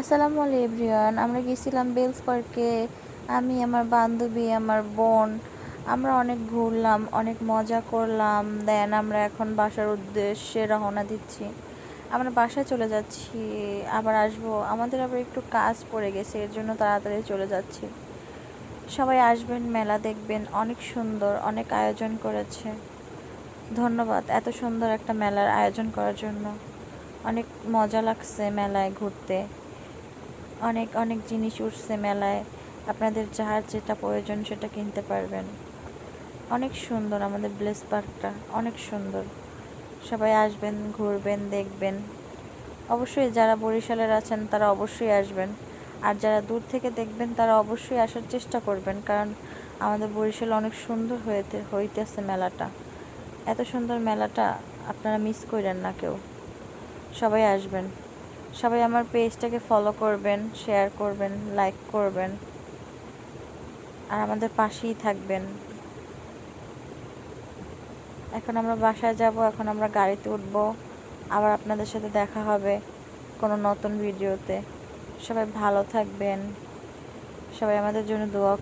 আসসালামু আলাইকুম এভরিওয়ান। আমরা গেছিলাম বেলস পার্কে। আমি, আমার বান্ধবী, আমার বোন। আমরা অনেক ঘুরলাম, অনেক মজা করলাম। দেন আমরা এখন বাসার উদ্দেশ্যে রওনা দিচ্ছি। আমরা বাসায় চলে যাচ্ছি, আবার আসবো। আমাদের আবার একটু কাজ পড়ে গেছে, এর জন্য তাড়াতাড়ি চলে যাচ্ছি। সবাই আসবেন, মেলা দেখবেন। অনেক সুন্দর, অনেক আয়োজন করেছে। ধন্যবাদ এত সুন্দর একটা মেলার আয়োজন করার জন্য। অনেক মজা লাগছে মেলায় ঘুরতে। অনেক অনেক জিনিস উঠছে মেলায়। আপনাদের যার যেটা প্রয়োজন সেটা কিনতে পারবেন। অনেক সুন্দর আমাদের ব্লেস পার্কটা, অনেক সুন্দর। সবাই আসবেন, ঘুরবেন, দেখবেন। অবশ্যই যারা বরিশালের আছেন তারা অবশ্যই আসবেন। আর যারা দূর থেকে দেখবেন তারা অবশ্যই আসার চেষ্টা করবেন, কারণ আমাদের বরিশালে অনেক সুন্দর হইতেছে মেলাটা। এত সুন্দর মেলাটা আপনারা মিস করেন না কেউ। সবাই আসবেন। সবাই আমার পেজটাকে ফলো করবেন, শেয়ার করবেন, লাইক করবেন, আর আমাদের পাশেই থাকবেন। এখন আমরা বাসায় যাব, এখন আমরা গাড়িতে উঠব। আবার আপনাদের সাথে দেখা হবে কোনো নতুন ভিডিওতে। সবাই ভালো থাকবেন, সবাই আমাদের জন্য দোয়া